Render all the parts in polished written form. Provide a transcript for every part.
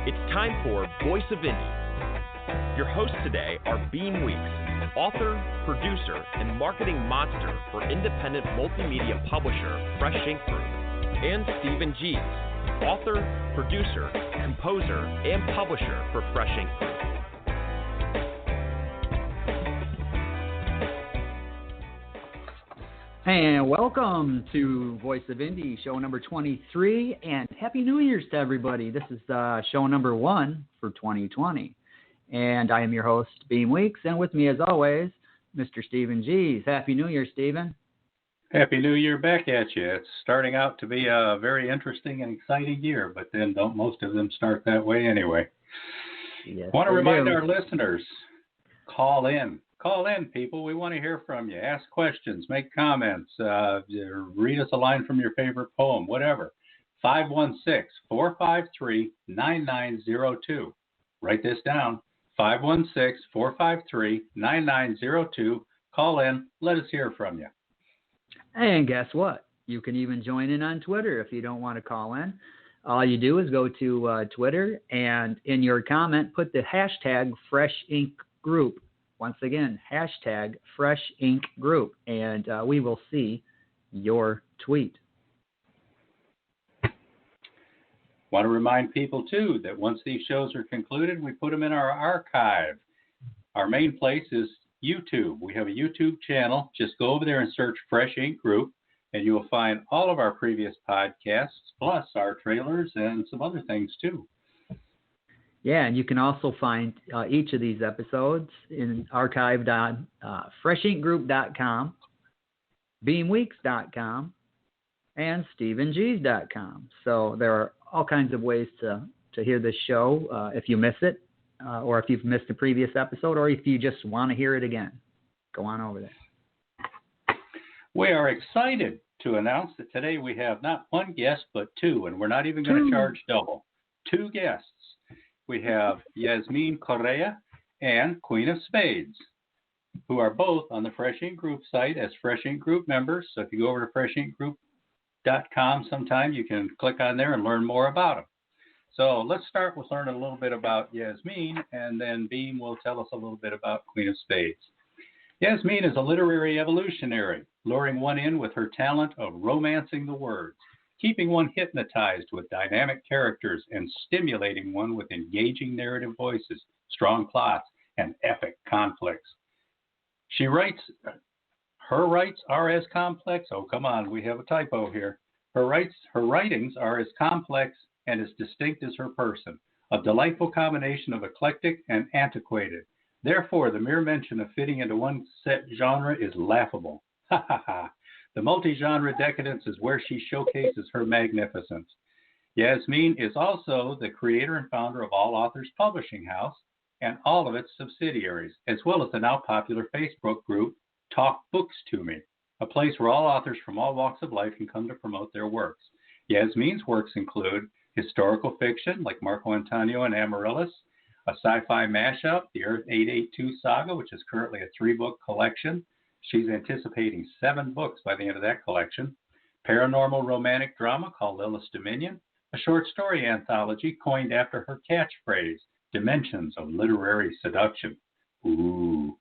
It's time for Voice of Indie. Your hosts today are Beem Weeks, author, producer, and marketing monster for independent multimedia publisher Fresh Ink Group, and Stephen Gies, author, producer, composer, and publisher for Fresh Ink Group. And welcome to Voice of Indie, show number 23, and Happy New Year's to everybody. This is show number 1 for 2020, and I am your host, Beem Weeks, and with me, as always, Mr. Stephen Gies. Happy New Year, Stephen. Happy New Year back at you. It's starting out to be a very interesting and exciting year, but then don't most of them start that way anyway. Yes, want to remind our listeners, call in. Call in, people. We want to hear from you. Ask questions, make comments, read us a line from your favorite poem, whatever. 516-453-9902. Write this down. 516-453-9902. Call in. Let us hear from you. And guess what? You can even join in on Twitter if you don't want to call in. All you do is go to Twitter and in your comment, put the hashtag Fresh Ink Group. Once again, hashtag Fresh Ink Group, and we will see your tweet. Want to remind people, too, that once these shows are concluded, we put them in our archive. Our main place is YouTube. We have a YouTube channel. Just go over there and search Fresh Ink Group, and you will find all of our previous podcasts, plus our trailers and some other things, too. Yeah, and you can also find each of these episodes in archived on freshinkgroup.com, beamweeks.com, and stephengies.com. So there are all kinds of ways to hear this show if you miss it, or if you've missed a previous episode, or if you just want to hear it again. Go on over there. We are excited to announce that today we have not one guest, but two, and we're not even going to charge double. 2 guests. We have Yasmin Correa and Queen of Spades, who are both on the Fresh Ink Group site as Fresh Ink Group members. So if you go over to freshinkgroup.com sometime, you can click on there and learn more about them. So let's start with learning a little bit about Yasmin, and then Beem will tell us a little bit about Queen of Spades. Yasmin is a literary evolutionary, luring one in with her talent of romancing the words, keeping one hypnotized with dynamic characters and stimulating one with engaging narrative voices, strong plots, and epic conflicts. She writes, her writings are as complex, oh come on, we have a typo here. Her writings are as complex and as distinct as her person, a delightful combination of eclectic and antiquated. Therefore, the mere mention of fitting into one set genre is laughable. Ha ha ha. The multi-genre decadence is where she showcases her magnificence. Yasmin is also the creator and founder of All Authors Publishing House and all of its subsidiaries, as well as the now popular Facebook group, Talk Books to Me, a place where all authors from all walks of life can come to promote their works. Yasmin's works include historical fiction like Marco Antonio and Amaryllis, a sci-fi mashup, the Earth 882 Saga, which is currently a 3-book collection. She's anticipating 7 books by the end of that collection. Paranormal romantic drama called Lilith's Dominion. A short story anthology coined after her catchphrase, Dimensions of Literary Seduction. Ooh.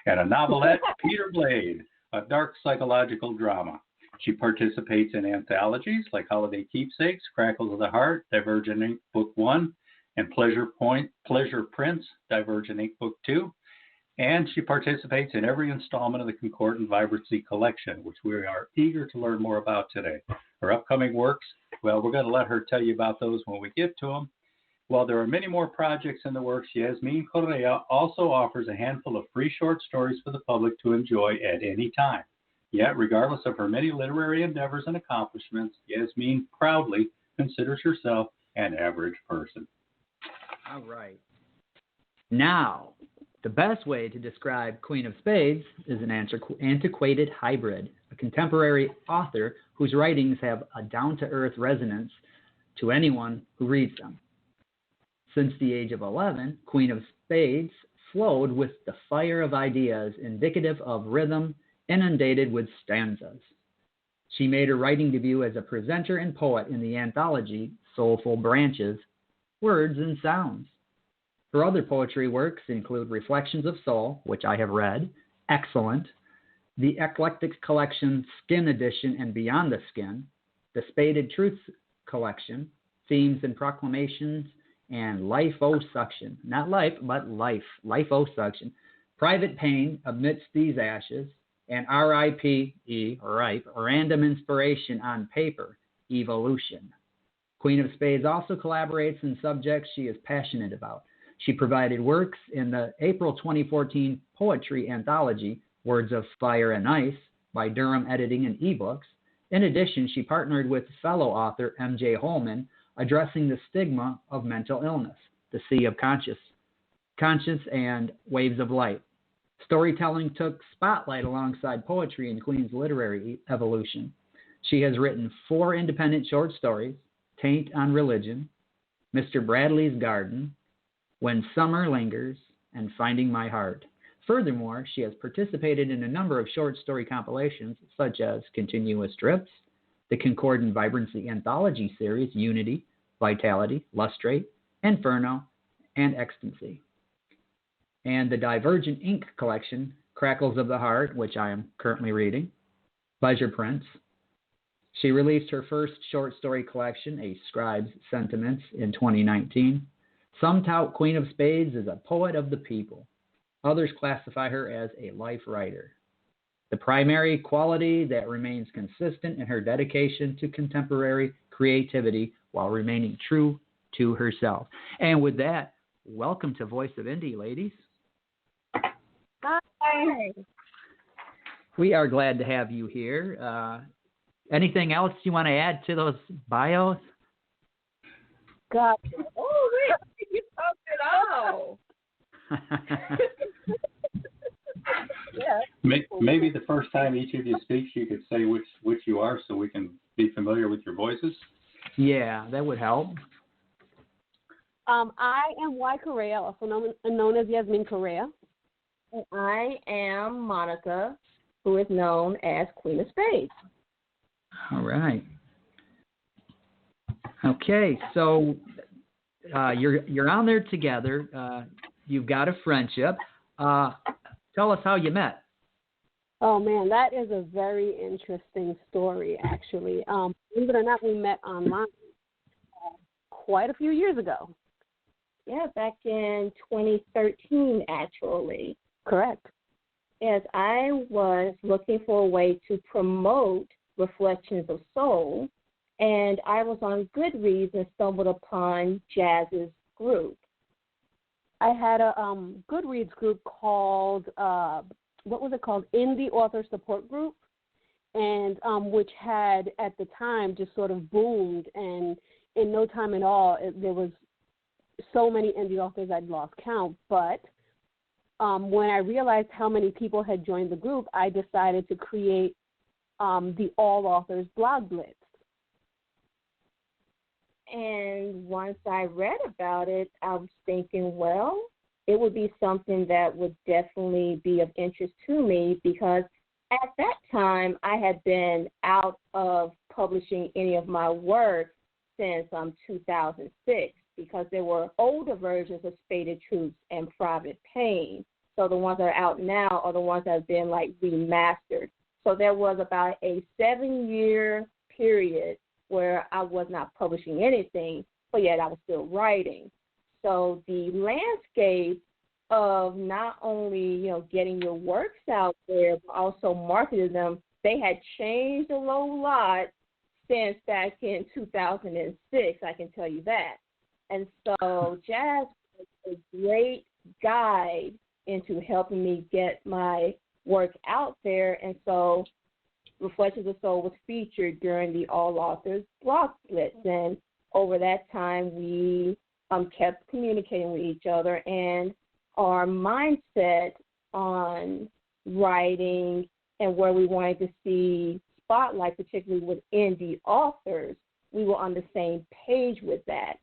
And a novelette, Peter Blade, a dark psychological drama. She participates in anthologies like Holiday Keepsakes, Crackles of the Heart, Divergent Ink Book 1, and Pleasure Prince, Divergent Ink Book 2. And she participates in every installment of the Concordant Vibrancy Collection, which we are eager to learn more about today. Her upcoming works, well, we're going to let her tell you about those when we get to them. While there are many more projects in the works, Yasmin Correa also offers a handful of free short stories for the public to enjoy at any time. Yet, regardless of her many literary endeavors and accomplishments, Yasmin proudly considers herself an average person. All right. Now, the best way to describe Queen of Spades is an antiquated hybrid, a contemporary author whose writings have a down-to-earth resonance to anyone who reads them. Since the age of 11, Queen of Spades flowed with the fire of ideas indicative of rhythm, inundated with stanzas. She made her writing debut as a presenter and poet in the anthology Soulful Branches words and sounds. Her other poetry works include Reflections of Soul, which I have read, excellent, the eclectic collection Skin Edition and Beyond the Skin, the Spaded Truths collection, Themes and Proclamations, and Life-O-Suction. Not life, but life. Life-O-Suction. Private Pain Amidst These Ashes, and R.I.P.E. Ripe, Random Inspiration on Paper, Evolution. Queen of Spades also collaborates in subjects she is passionate about. She provided works in the April 2014 poetry anthology, Words of Fire and Ice, by Durham Editing and eBooks. In addition, she partnered with fellow author M.J. Holman, addressing the stigma of mental illness, The Sea of Conscience and Waves of Light. Storytelling took spotlight alongside poetry in Queen's literary evolution. She has written 4 independent short stories, Taint on Religion, Mr. Bradley's Garden, When Summer Lingers, and Finding My Heart. Furthermore, she has participated in a number of short story compilations, such as Continuous Strips, the Concordant Vibrancy Anthology series, Unity, Vitality, Lustrate, Inferno, and Ecstasy, and the Divergent Ink collection, Crackles of the Heart, which I am currently reading, Pleasure Prints. She released her first short story collection, A Scribe's Sentiments, in 2019. Some tout Queen of Spades as a poet of the people. Others classify her as a life writer. The primary quality that remains consistent in her dedication to contemporary creativity while remaining true to herself. And with that, welcome to Voice of Indie, ladies. Hi. We are glad to have you here. Anything else you want to add to those bios? God. Oh, wait. You talked it all. Yeah. Maybe the first time each of you speaks, you could say which you are so we can be familiar with your voices. Yeah, that would help. I am Y. Correa, also known as Yasmin Correa. And I am Monica, who is known as Queen of Spades. All right. Okay, so you're on there together. You've got a friendship. Tell us how you met. Oh, man, that is a very interesting story, actually. Believe it or not, we met online quite a few years ago. Yeah, back in 2013, actually. Correct. Yes, I was looking for a way to promote Reflections of Soul, and I was on Goodreads and stumbled upon Jazz's group. I had a Goodreads group called, what was it called? Indie Author Support Group, and which had, at the time, just sort of boomed, and in no time at all, there was so many indie authors I'd lost count, but when I realized how many people had joined the group, I decided to create the All Authors Blog Blitz. And once I read about it, I was thinking, well, it would be something that would definitely be of interest to me because at that time I had been out of publishing any of my work since 2006 because there were older versions of Spaded Truths and Private Pain. So the ones that are out now are the ones that have been like remastered. So there was about a 7-year period where I was not publishing anything, but yet I was still writing. So the landscape of not only, getting your works out there, but also marketing them, they had changed a whole lot since back in 2006, I can tell you that. And so Jazz was a great guide into helping me get my work out there. And so Reflections of Soul was featured during the All Authors Blog Blitz. And over that time, we kept communicating with each other. And our mindset on writing and where we wanted to see spotlight, particularly with indie authors, we were on the same page with that.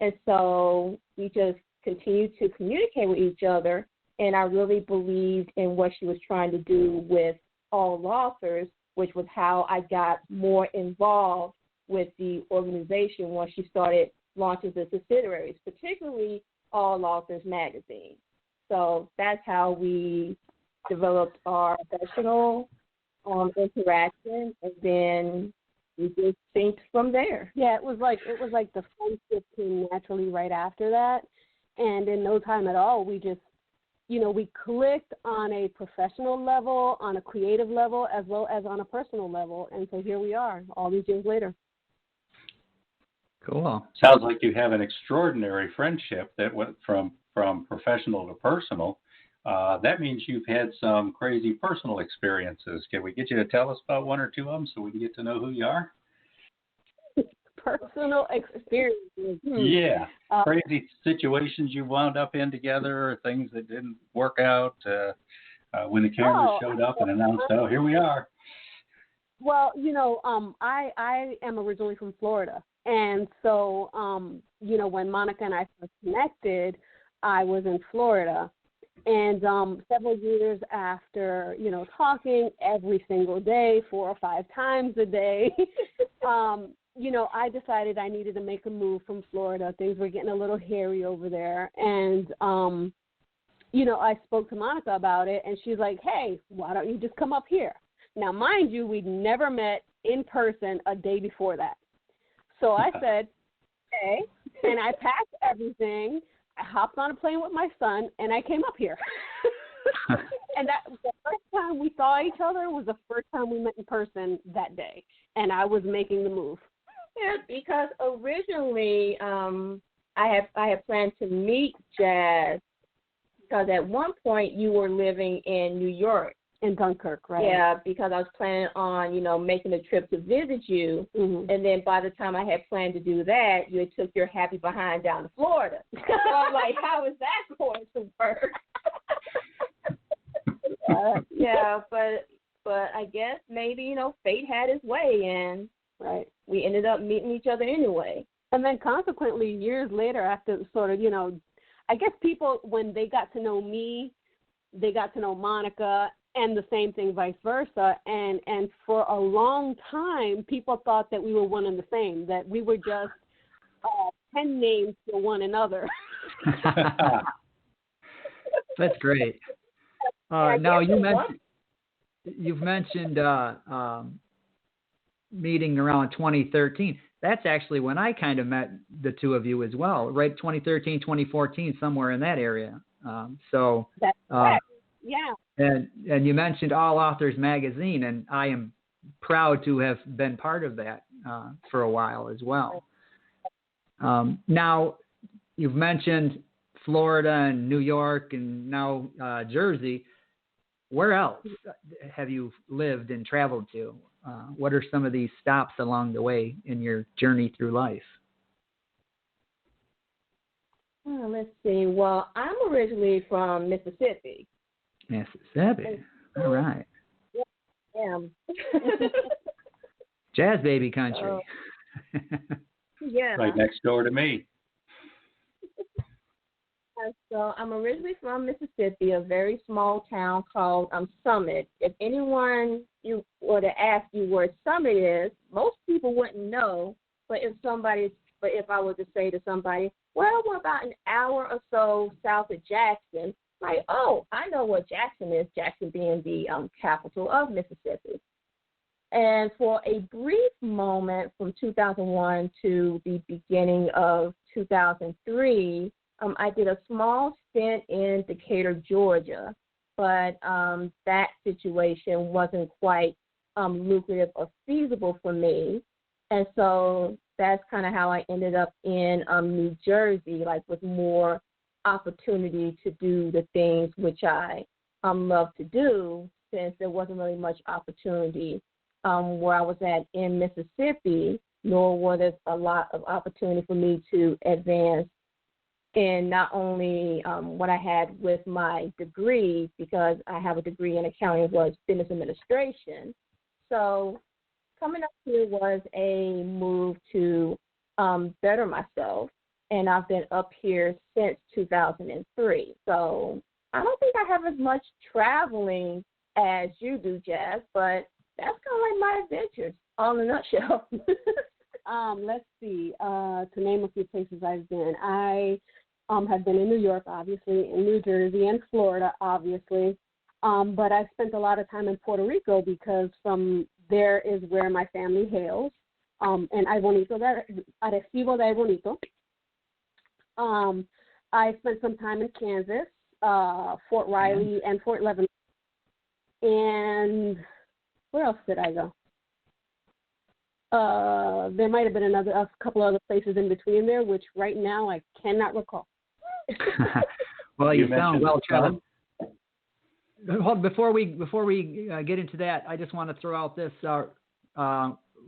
And so we just continued to communicate with each other. And I really believed in what she was trying to do with All Authors, which was how I got more involved with the organization once she started launches the subsidiaries, particularly All Authors Magazine. So that's how we developed our professional interaction, and then we just synced from there. Yeah, it was like the friendship came naturally right after that, and in no time at all, we just, we clicked on a professional level, on a creative level, as well as on a personal level, and so here we are, all these years later. Cool. Sounds like you have an extraordinary friendship that went from professional to personal. That means you've had some crazy personal experiences. Can we get you to tell us about one or two of them so we can get to know who you are? Personal experiences. Yeah. Crazy situations you wound up in together, or things that didn't work out when the cameras showed up and announced, oh, here we are. Well, I am originally from Florida. And so, when Monica and I first connected, I was in Florida. And several years after, talking every single day, 4 or 5 times a day, I decided I needed to make a move from Florida. Things were getting a little hairy over there. And, I spoke to Monica about it, and she's like, hey, why don't you just come up here? Now, mind you, we'd never met in person a day before that. So I said, okay, and I packed everything. I hopped on a plane with my son, and I came up here. And that the first time we saw each other was the first time we met in person that day, and I was making the move. Yeah, because originally I had planned to meet Jazz because at one point you were living in New York. In Dunkirk, right? Yeah, because I was planning on, making a trip to visit you. Mm-hmm. And then by the time I had planned to do that, you had took your happy behind down to Florida. So I'm like, how is that going to work? But I guess maybe, fate had its way, and right, we ended up meeting each other anyway. And then consequently, years later, after sort of, I guess people, when they got to know me, they got to know Monica, and the same thing vice versa. And for a long time, people thought that we were one and the same, that we were just pen names for one another. That's great. Now, you've mentioned meeting around 2013. That's actually when I kind of met the two of you as well, right? 2013, 2014, somewhere in that area. That's correct. Yeah. And you mentioned All Authors Magazine, and I am proud to have been part of that for a while as well. Now, you've mentioned Florida and New York and now Jersey. Where else have you lived and traveled to? What are some of these stops along the way in your journey through life? Let's see. Well, I'm originally from Mississippi. Mississippi. All right. Yeah. Jazz baby country. Yeah. Right next door to me. So I'm originally from Mississippi, a very small town called Summit. If anyone you were to ask you where Summit is, most people wouldn't know. But if I were to say to somebody, well, we're about an hour or so south of Jackson, like, oh, I know what Jackson is, Jackson being the capital of Mississippi. And for a brief moment from 2001 to the beginning of 2003, I did a small stint in Decatur, Georgia, but that situation wasn't quite lucrative or feasible for me. And so that's kind of how I ended up in New Jersey, like with more opportunity to do the things which I love to do, since there wasn't really much opportunity where I was at in Mississippi, nor was there a lot of opportunity for me to advance in not only what I had with my degree, because I have a degree in accounting as well as business administration. So coming up here was a move to better myself, and I've been up here since 2003. So I don't think I have as much traveling as you do, Jazz, but that's kind of like my adventures, all in a nutshell. Let's see. To name a few places I've been, I have been in New York, obviously, in New Jersey, and Florida, obviously. But I spent a lot of time in Puerto Rico because from there is where my family hails. And Arecibo de Bonito. I spent some time in Kansas, Fort Riley, and Fort Leavenworth. And where else did I go? There might have been a couple other places in between there, which right now I cannot recall. Well, you sound well traveled. Before we get into that, I just want to throw out this.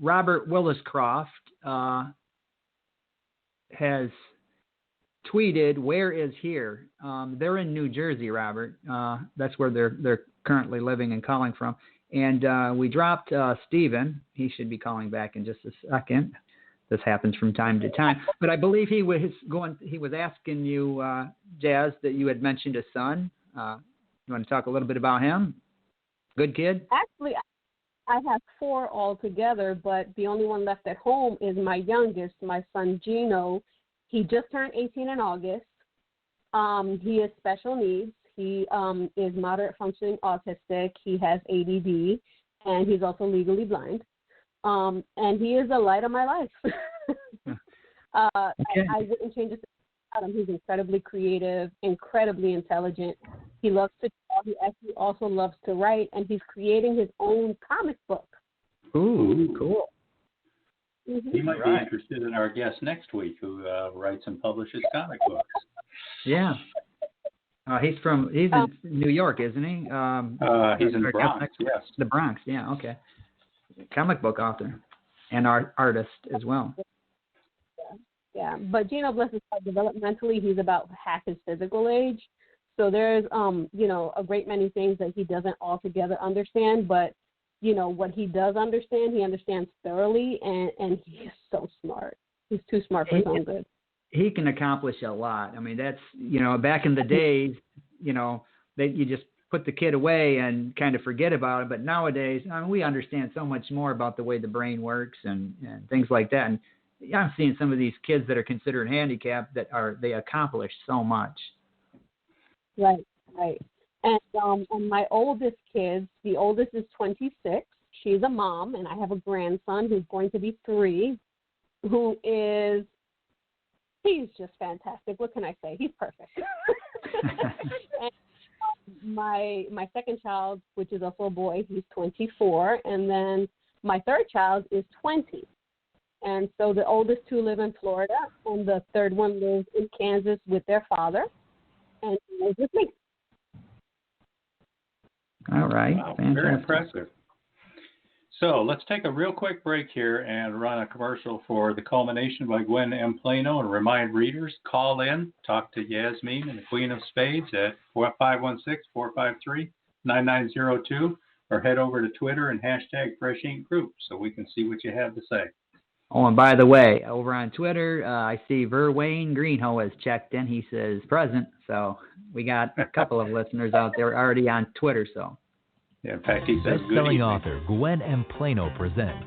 Robert Williscroft has tweeted, "Where is here?" They're in New Jersey, Robert. That's where they're currently living and calling from. And we dropped Stephen. He should be calling back in just a second. This happens from time to time. But I believe he was asking you, Jazz, that you had mentioned a son. You want to talk a little bit about him? Good kid? Actually, I have 4 altogether, but the only one left at home is my youngest, my son Gino. He just turned 18 in August. He is special needs. He is moderate functioning autistic. He has ADD, and he's also legally blind. And he is the light of my life. Okay. I wouldn't change it about him. He's incredibly creative, incredibly intelligent. He loves to draw. He actually also loves to write, and he's creating his own comic book. Ooh, cool. Mm-hmm. He might be interested in our guest next week, who writes and publishes comic books. Yeah. He's in New York, isn't he? He's in the Bronx, yes. The Bronx, yeah, okay. Comic book author and artist as well. Yeah, but Gino, bless his heart, developmentally, he's about half his physical age. So there's, a great many things that he doesn't altogether understand, but, what he does understand, he understands thoroughly, and he is so smart. He's too smart for his own good. He can accomplish a lot. I mean, that's, back in the days, that you just put the kid away and kind of forget about it. But nowadays, we understand so much more about the way the brain works and things like that. And I'm seeing some of these kids that are considered handicapped they accomplish so much. Right. And my oldest kids, the oldest is 26. She's a mom, and I have a grandson who's going to be 3, he's just fantastic. What can I say? He's perfect. And my second child, which is also a boy, he's 24, and then my third child is 20. And so the oldest 2 live in Florida, and the third one lives in Kansas with their father, and he lives with me. All right. Wow, very impressive. So let's take a real quick break here and run a commercial for The Culmination by Gwen M. Plano, and remind readers, call in, talk to Yasmin and the Queen of Spades at 516-453-9902, or head over to Twitter and hashtag Fresh Ink Group so we can see what you have to say. Oh, and by the way, over on Twitter, I see Verwayne Greenhoe has checked in. He says present. So we got a couple of listeners out there already on Twitter. So, yeah, in fact, he says best-selling author Gwen M. Plano presents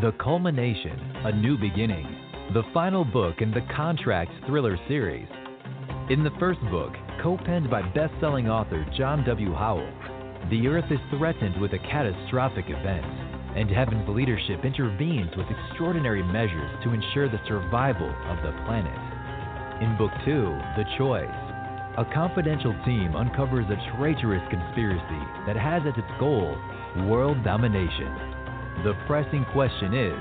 The Culmination, A New Beginning, the final book in the Contracts thriller series. In the first book, co-penned by best-selling author John W. Howell, the Earth is threatened with a catastrophic event, and Heaven's leadership intervenes with extraordinary measures to ensure the survival of the planet. In Book 2, The Choice, a confidential team uncovers a traitorous conspiracy that has as its goal world domination. The pressing question is,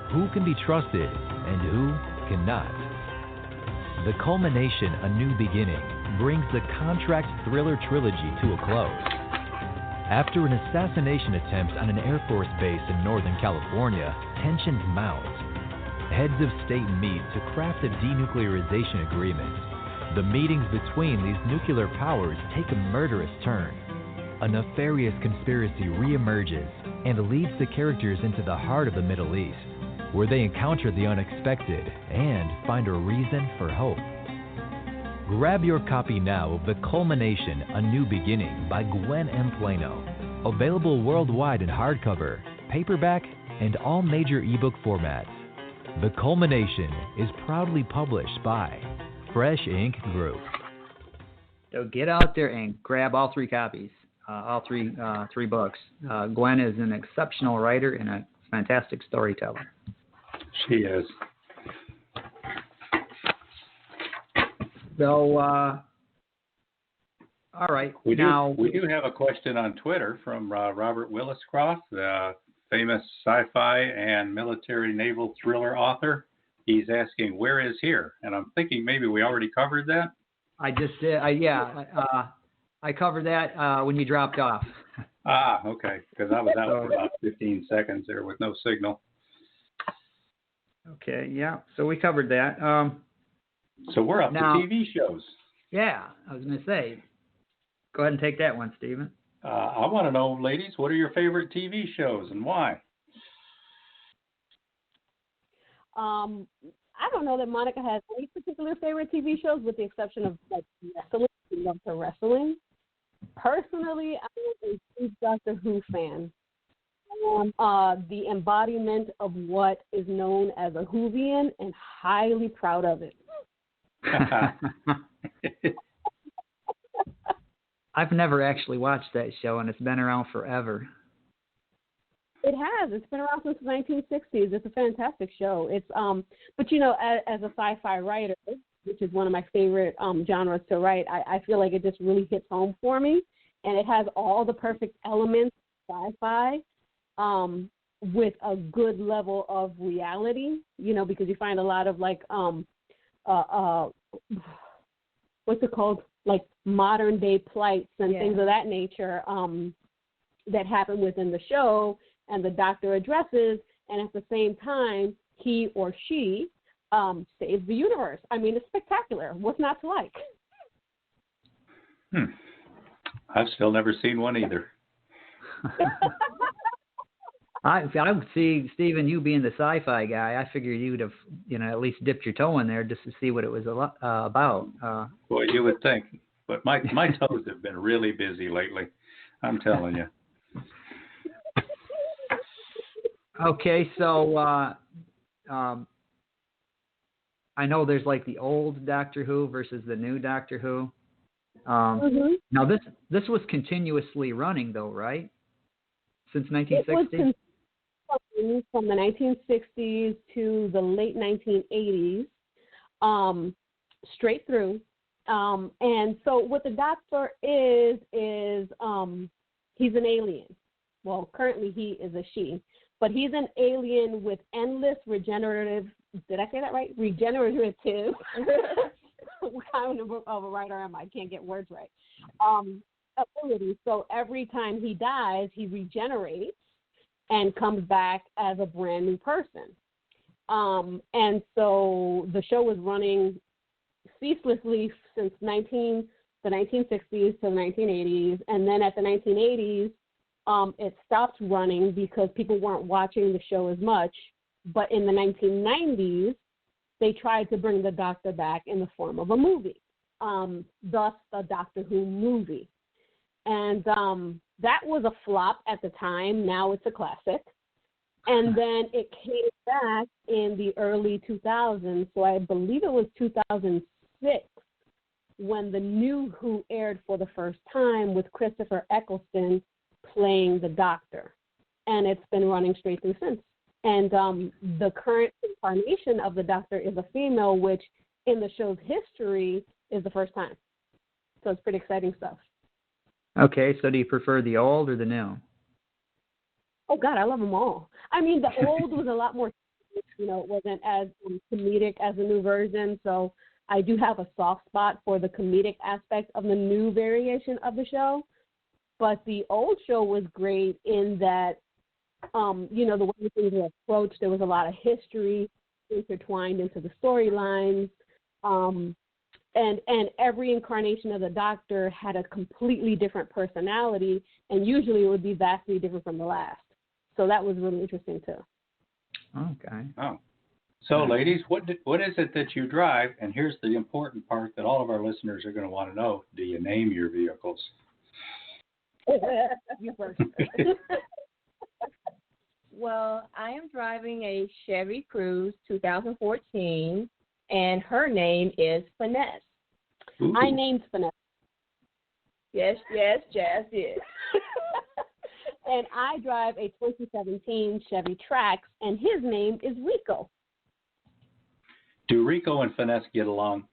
who can be trusted and who cannot? The Culmination, A New Beginning brings the Contract thriller trilogy to a close. After an assassination attempt on an Air Force base in Northern California, tensions mount. Heads of state meet to craft a denuclearization agreement. The meetings between these nuclear powers take a murderous turn. A nefarious conspiracy reemerges and leads the characters into the heart of the Middle East, where they encounter the unexpected and find a reason for hope. Grab your copy now of The Culmination, A New Beginning by Gwen M. Plano. Available worldwide in hardcover, paperback, and all major ebook formats. The Culmination is proudly published by Fresh Ink Group. So get out there and grab all 3 copies, all three books. Gwen is an exceptional writer and a fantastic storyteller. She is. So, all right. We do have a question on Twitter from Robert Williscroft, the famous sci-fi and military naval thriller author. He's asking, where is here? And I'm thinking maybe we already covered that. I just did. I covered that when you dropped off. Okay. Because I was out for about 15 seconds there with no signal. Okay. Yeah. So we covered that. So we're up now, to TV shows. Yeah. I was going to say, go ahead and take that one, Stephen. I want to know, ladies, what are your favorite TV shows and why? I don't know that Monica has any particular favorite TV shows, with the exception of like wrestling. She loves her wrestling. Personally, I'm a huge Doctor Who fan. I am the embodiment of what is known as a Whovian, and highly proud of it. I've never actually watched that show, and it's been around forever. It has. It's been around since the 1960s. It's a fantastic show. It's but you know, as a sci-fi writer, which is one of my favorite genres to write, I feel like it just really hits home for me, and it has all the perfect elements of sci-fi, with a good level of reality. You know, because you find a lot of like what's it called? Like modern day plights and things of that nature that happen within the show, and the Doctor addresses, and at the same time he or she saves the universe. I mean, it's spectacular. What's not to like? I've still never seen one either. I would see, Stephen, you being the sci-fi guy, I figured you'd have, at least dipped your toe in there just to see what it was about. Boy, you would think. But my toes have been really busy lately. I'm telling you. Okay, so I know there's like the old Doctor Who versus the new Doctor Who. Now this was continuously running though, right? Since 1960? It was from the 1960s to the late 1980s, straight through. And so what the Doctor is he's an alien. Well, currently he is a she, but he's an alien with endless regenerative. Did I say that right? Regenerative. What kind of a writer am I? Can't get words right. Ability. So every time he dies, he regenerates and comes back as a brand new person. And so the show was running ceaselessly since the 1960s to the 1980s, and then at the 1980s, it stopped running because people weren't watching the show as much. But in the 1990s, they tried to bring the Doctor back in the form of a movie, thus the Doctor Who movie. And that was a flop at the time. Now it's a classic. And then it came back in the early 2000s, so I believe it was 2006, when the new Who aired for the first time with Christopher Eccleston playing the Doctor. And it's been running straight through since. And the current incarnation of the Doctor is a female, which in the show's history is the first time. So it's pretty exciting stuff. Okay, so do you prefer the old or the new? Oh, God, I love them all. I mean, the old was a lot more, it wasn't as comedic as the new version. So I do have a soft spot for the comedic aspect of the new variation of the show. But the old show was great in that, the way things were approached, there was a lot of history intertwined into the storylines. And every incarnation of the Doctor had a completely different personality, and usually it would be vastly different from the last. So that was really interesting, too. Okay. Oh. So, ladies, what is it that you drive? And here's the important part that all of our listeners are going to want to know. Do you name your vehicles? You first. Well, I am driving a Chevy Cruze 2014, and her name is Finesse. Ooh. I named Finesse. Yes, Jazz did. And I drive a 2017 Chevy Trax, and his name is Rico. Do Rico and Finesse get along?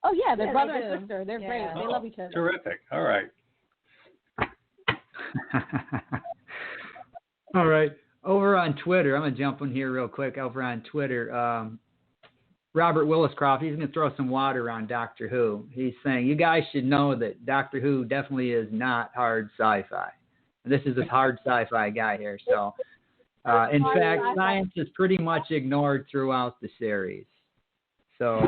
Oh, yeah, they're brother they and do. sister. They're Yeah. great. They love each other. Terrific. All right. All right. Over on Twitter, I'm going to jump in here real quick. Over on Twitter, Robert Williscroft, he's going to throw some water on Doctor Who. He's saying, you guys should know that Doctor Who definitely is not hard sci-fi. This is this hard sci-fi guy here. So, in fact, science is pretty much ignored throughout the series. So,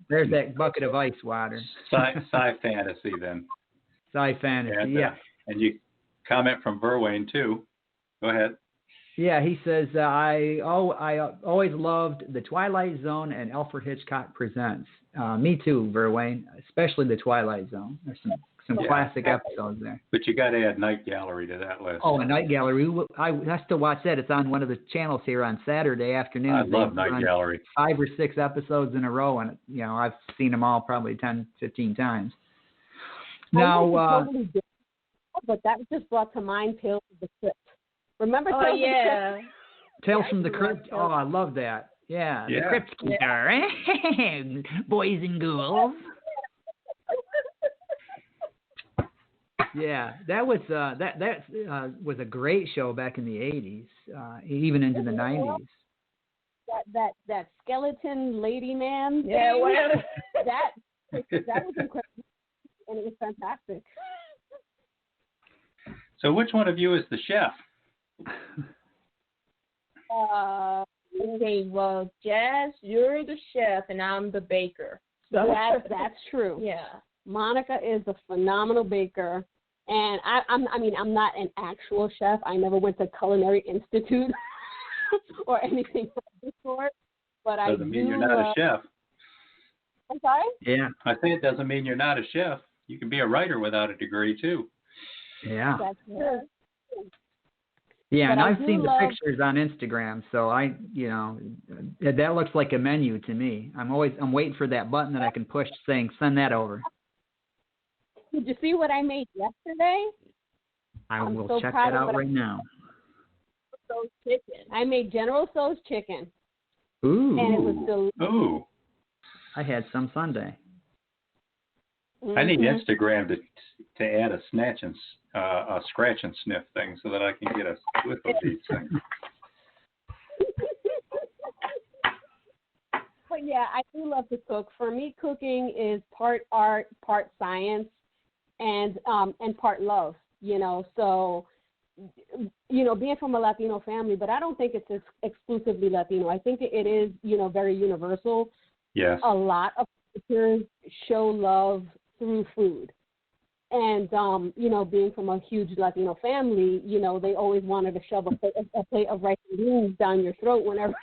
there's that bucket of ice water. Sci-fantasy then. Sci-fantasy, And, yeah. And you comment from Verwain, too. Go ahead. Yeah, he says, I always loved The Twilight Zone and Alfred Hitchcock Presents. Me too, Verwain, especially The Twilight Zone. There's some classic episodes there. But you got to add Night Gallery to that list. Oh, and Night Gallery. I still watch that. It's on one of the channels here on Saturday afternoon. I love Night Gallery. 5 or 6 episodes in a row, and I've seen them all probably 10, 15 times. Now, Totally different, but that just brought to mind Tales of the Crypt. Remember Oh, Tales yeah. of the Crypt? Tales from the Crypt. Oh, I love that. Yeah, the Crypt Keeper. Boys and girls. Yeah, that was was a great show back in the 80s, even into the 90s. That skeleton lady man. Yeah, thing, well. that was incredible, and it was fantastic. So which one of you is the chef? Okay, well, Jazz, you're the chef, and I'm the baker. So that's true. Yeah. Monica is a phenomenal baker, and I'm not an actual chef. I never went to Culinary Institute or anything of the sort. But Doesn't mean you're not a chef. I'm sorry? Yeah. I say it doesn't mean you're not a chef. You can be a writer without a degree too. Yeah. That's true. Yeah, But and I I've do seen the love- pictures on Instagram, so that looks like a menu to me. I'm waiting for that button that I can push saying send that over. Did you see what I made yesterday? I will so check proud that of out what right now. So's chicken. I made General Tso's chicken, Ooh. and it was delicious. Ooh. I had some Sunday. I need Mhm. Instagram to add a scratch and sniff thing so that I can get a whiff of these things. But yeah, I do love to cook. For me, cooking is part art, part science, and part love. So being from a Latino family, but I don't think it's exclusively Latino. I think it is very universal. Yes. A lot of cultures show love through food. And, being from a huge Latino family, they always wanted to shove a plate of rice and beans down your throat whenever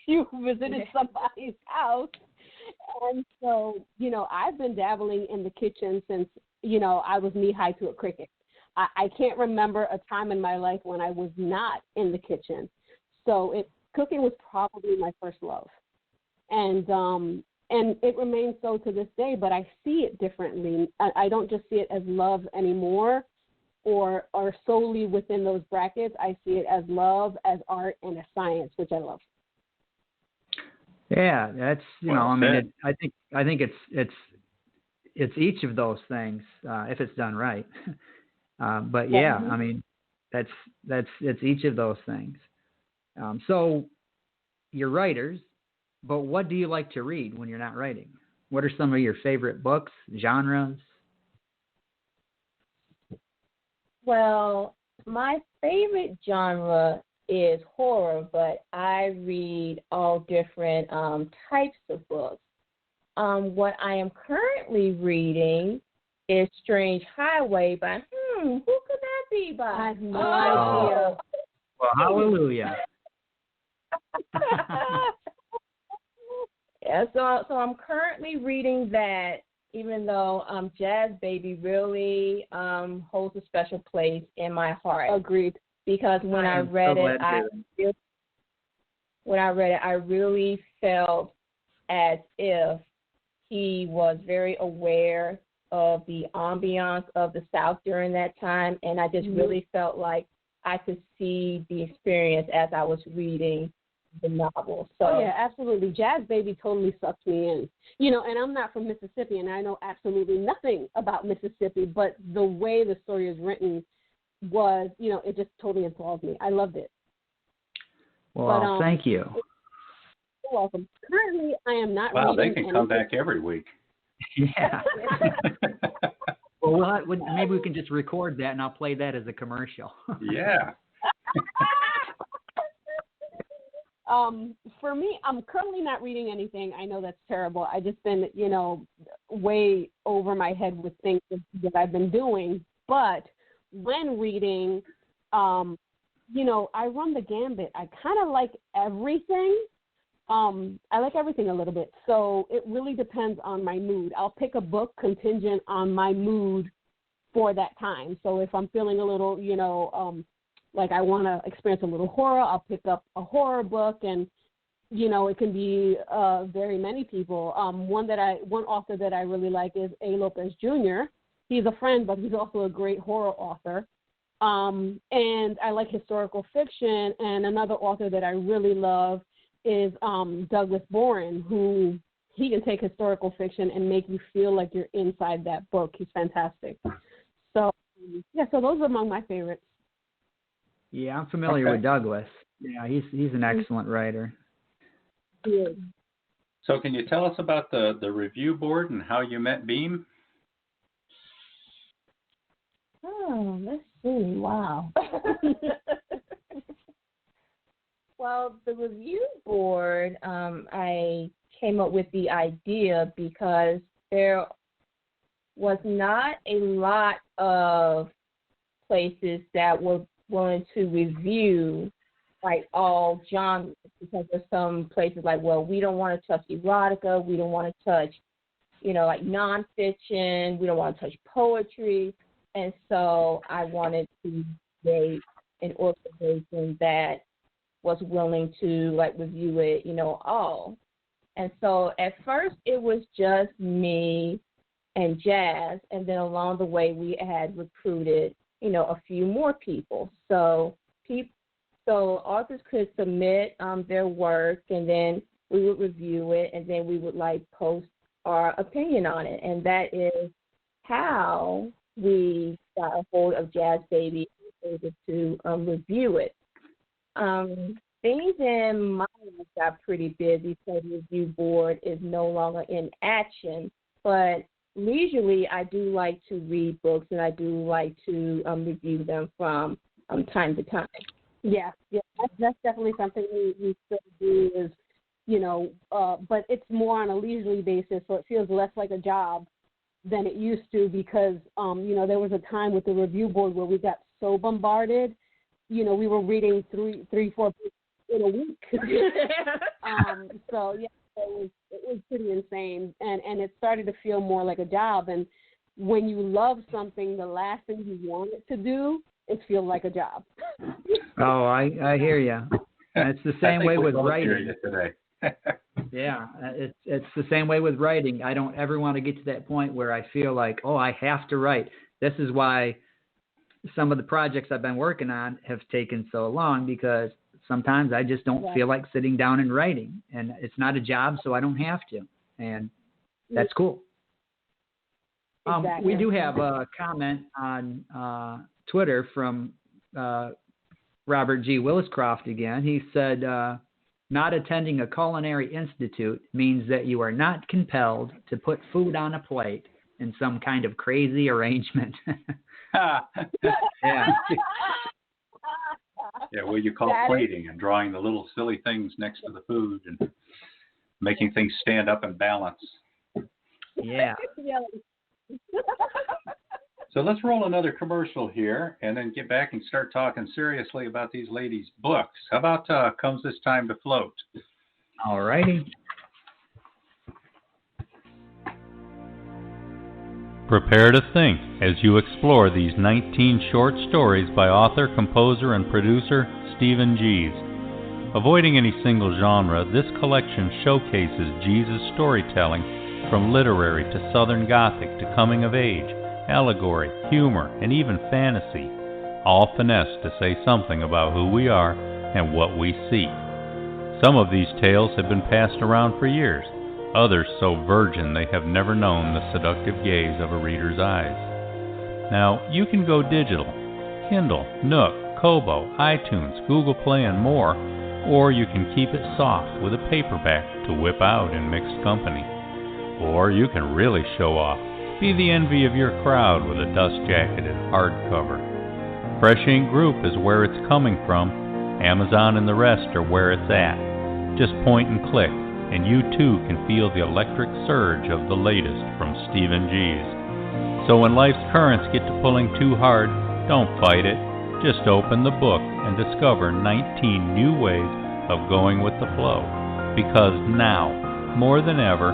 you visited somebody's house. And so, I've been dabbling in the kitchen since, I was knee-high to a cricket. I can't remember a time in my life when I was not in the kitchen. So cooking was probably my first love. And it remains so to this day, but I see it differently. I don't just see it as love anymore or solely within those brackets. I see it as love, as art, and as science, which I love. Yeah, that's Well said. I think it's each of those things if it's done right. But yeah, I mean it's each of those things. So you're writers. But what do you like to read when you're not writing? What are some of your favorite books, genres? Well, my favorite genre is horror, but I read all different types of books. What I am currently reading is Strange Highway by, who could that be by? I have no idea. Well, hallelujah. Yeah, so I'm currently reading that, even though Jazz Baby really holds a special place in my heart. Agreed. because when I read it, I really felt as if he was very aware of the ambiance of the South during that time, and I just really felt like I could see the experience as I was reading the novel. So oh yeah, absolutely. Jazz Baby totally sucked me in. You know, and I'm not from Mississippi, and I know absolutely nothing about Mississippi, but the way the story is written was, you know, it just totally enthralled me. I loved it. Well, thank you. You're welcome. Currently, I am not wow, reading they can anything. come back every week. Yeah. Well, maybe we can just record that, and I'll play that as a commercial. Yeah. For me, I'm currently not reading anything. I know that's terrible. I just been, you know, way over my head with things that I've been doing. But when reading, you know, I run the gambit. I kind of like everything. I like everything a little bit. So it really depends on my mood. I'll pick a book contingent on my mood for that time. So if I'm feeling a little, you know, like I want to experience a little horror, I'll pick up a horror book, and, you know, it can be very many people. One author that I really like is A. Lopez Jr. He's a friend, but he's also a great horror author. And I like historical fiction, and another author that I really love is Douglas Boren, who he can take historical fiction and make you feel like you're inside that book. He's fantastic. So, yeah, so those are among my favorites. Yeah, I'm familiar with Douglas. Yeah, he's an excellent writer. Yeah. So can you tell us about the review board and how you met Beem? Oh, let's see. Wow. Well, the review board, I came up with the idea because there was not a lot of places that were willing to review like all genres, because there's some places like, well, we don't want to touch erotica, we don't want to touch, you know, like nonfiction, we don't want to touch poetry. And so I wanted to create an organization that was willing to like review it, you know, all. And so at first it was just me and Jazz, and then along the way we had recruited, you know, a few more people. So authors could submit their work, and then we would review it, and then we would like post our opinion on it. And that is how we got a hold of Jazz Baby and able to review it. Things in my life got pretty busy, so the review board is no longer in action. But leisurely, I do like to read books, and I do like to review them from time to time. Yeah, that's definitely something we still do is, you know, but it's more on a leisurely basis, so it feels less like a job than it used to, because, you know, there was a time with the review board where we got so bombarded, you know, we were reading three, 4 books in a week. So, yeah, it was pretty insane, and it started to feel more like a job. And when you love something, the last thing you want it to do is feel like a job. Oh, I hear you. It's the same way with writing. Today. Yeah, it's the same way with writing. I don't ever want to get to that point where I feel like, oh, I have to write. This is why some of the projects I've been working on have taken so long, because sometimes I just don't feel like sitting down and writing, and it's not a job, so I don't have to, and that's cool. Exactly. We do have a comment on Twitter from Robert G. Williscroft again. He said, not attending a culinary institute means that you are not compelled to put food on a plate in some kind of crazy arrangement. Yeah. Yeah, what you call plating, and drawing the little silly things next to the food and making things stand up and balance. Yeah. So let's roll another commercial here and then get back and start talking seriously about these ladies' books. How about Comes This Time to Float? All righty. Prepare to think as you explore these 19 short stories by author, composer, and producer Stephen Gies. Avoiding any single genre, this collection showcases Gies' storytelling from literary to Southern Gothic to coming of age, allegory, humor, and even fantasy, all finessed to say something about who we are and what we seek. Some of these tales have been passed around for years, others so virgin they have never known the seductive gaze of a reader's eyes. Now, you can go digital, Kindle, Nook, Kobo, iTunes, Google Play, and more, or you can keep it soft with a paperback to whip out in mixed company. Or you can really show off, be the envy of your crowd with a dust-jacketed hardcover. Fresh Ink Group is where it's coming from. Amazon and the rest are where it's at. Just point and click, and you too can feel the electric surge of the latest from Stephen Gies. So when life's currents get to pulling too hard, don't fight it. Just open the book and discover 19 new ways of going with the flow. Because now, more than ever,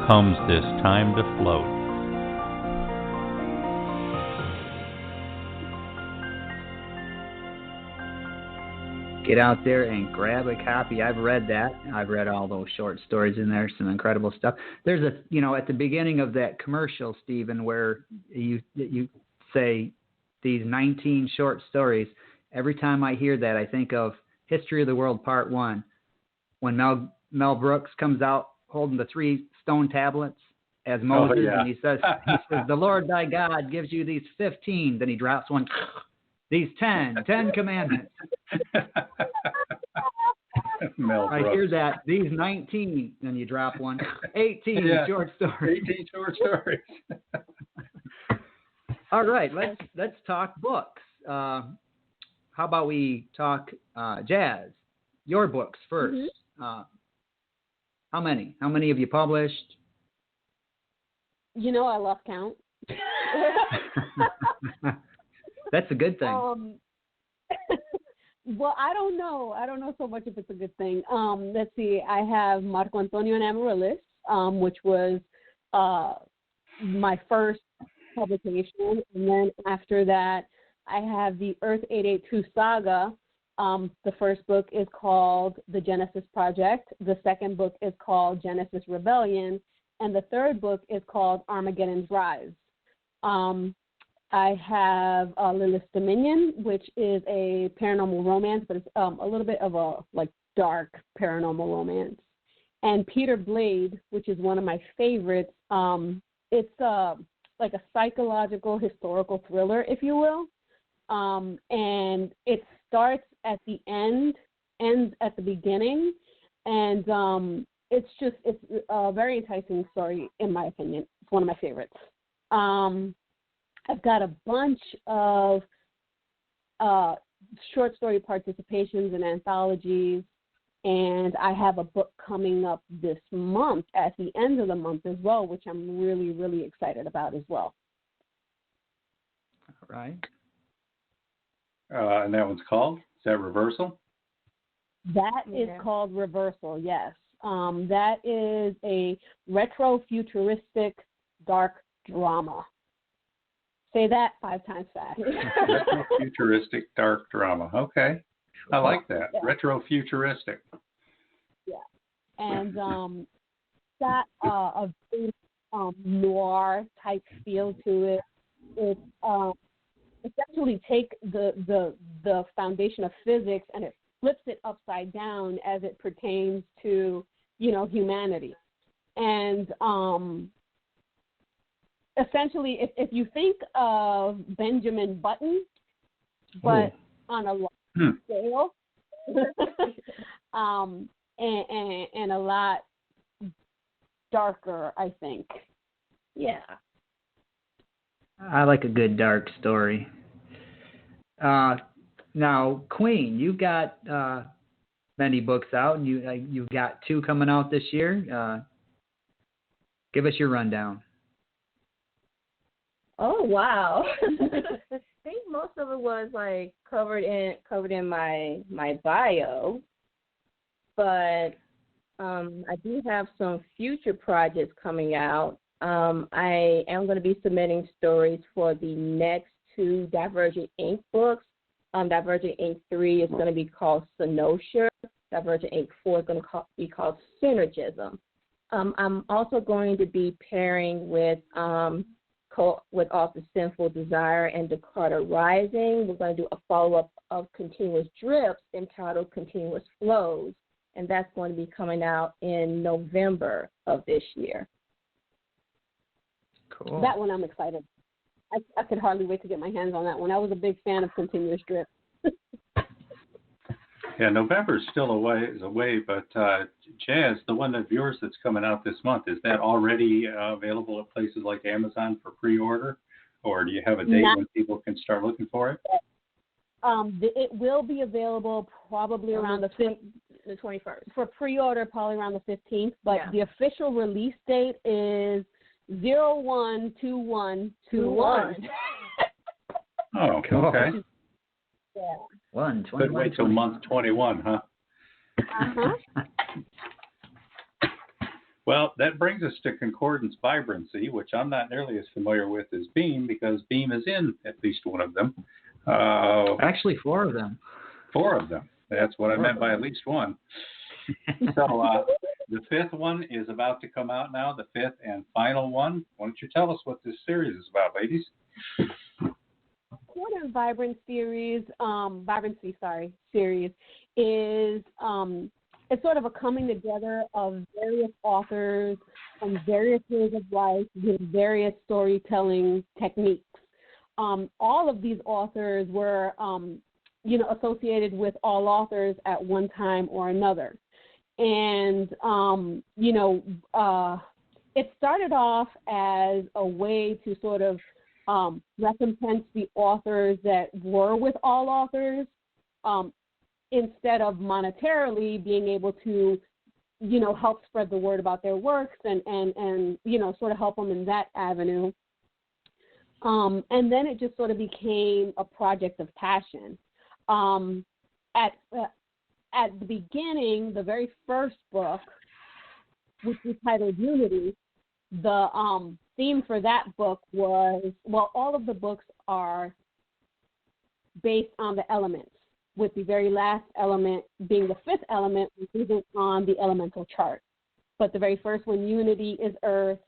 comes this time to float. Get out there and grab a copy. I've read that. I've read all those short stories in there. Some incredible stuff. There's at the beginning of that commercial, Stephen, where you say these 19 short stories. Every time I hear that, I think of History of the World Part 1, when Mel Brooks comes out holding the 3 stone tablets as Moses, and he says, the Lord thy God gives you these 15. Then he drops one. These 10 commandments. I hear that. These 19, then you drop one. 18 short stories. 18 short stories. All right, let's talk books. How about we talk jazz? Your books first. Mm-hmm. How many? How many have you published? I lost count. That's a good thing. Well, I don't know. I don't know so much if it's a good thing. Let's see. I have Marco Antonio and Amaryllis, which was my first publication. And then after that, I have the Earth 882 saga. The first book is called The Genesis Project. The second book is called Genesis Rebellion. And the third book is called Armageddon's Rise. I have Lilith's Dominion, which is a paranormal romance, but it's a little bit of a dark paranormal romance. And Peter Blade, which is one of my favorites. It's like a psychological historical thriller, if you will. And it starts at the end, ends at the beginning, and it's a very enticing story, in my opinion. It's one of my favorites. I've got a bunch of short story participations in anthologies, and I have a book coming up this month, at the end of the month as well, which I'm really, really excited about as well. All right. And that one's called? Is that Reversal? That is called Reversal, yes. That is a retro-futuristic dark drama. Say that 5 times fast. Retro-futuristic dark drama. Okay. I like that. Yeah. Retro-futuristic. Yeah. And got a very noir type feel to it. It essentially take the foundation of physics and it flips it upside down as it pertains to, humanity. And essentially, if you think of Benjamin Button, but on a large scale, and a lot darker, I think. Yeah. I like a good dark story. Now, Queen, you've got many books out, and you've got 2 coming out this year. Give us your rundown. Oh wow! I think most of it was covered in my bio, but I do have some future projects coming out. I am going to be submitting stories for the next 2 Divergent Ink books. Divergent Ink 3 is going to be called Cynosure. Divergent Ink 4 is going to be called Synergism. I'm also going to be pairing with author Sinful Desire and Dakota Rising. We're going to do a follow-up of Continuous Drips entitled Continuous Flows, and that's going to be coming out in November of this year. Cool. That one I'm excited. I could hardly wait to get my hands on that one. I was a big fan of Continuous Drip. Yeah, November's still away, but Jazz, the one of yours that's coming out this month, is that already available at places like Amazon for pre-order, or do you have a date when people can start looking for it? It will be available probably around the 21st. For pre-order, probably around the 15th, but the official release date is 01/21/21. Oh, Cool. okay. Yeah. 1/21. Could wait till month 21, huh? Uh-huh. Well, that brings us to concordance vibrancy, which I'm not nearly as familiar with as Beem, because Beem is in at least one of them. Actually, 4 of them. 4 of them. That's what I meant by at least one. So the 5th one is about to come out now, the 5th and final one. Why don't you tell us what this series is about, ladies? Concordant Vibrancy series is it's sort of a coming together of various authors from various ways of life with various storytelling techniques. All of these authors were, associated with all authors at one time or another. And, it started off as a way to sort of recompense the authors that were with all authors, instead of monetarily being able to, help spread the word about their works and sort of help them in that avenue. And then it just sort of became a project of passion. At the beginning, the very first book, which was titled Unity, the theme for that book was, all of the books are based on the elements, with the very last element being the 5th element, which isn't on the elemental chart. But the very first one, Unity, is earth,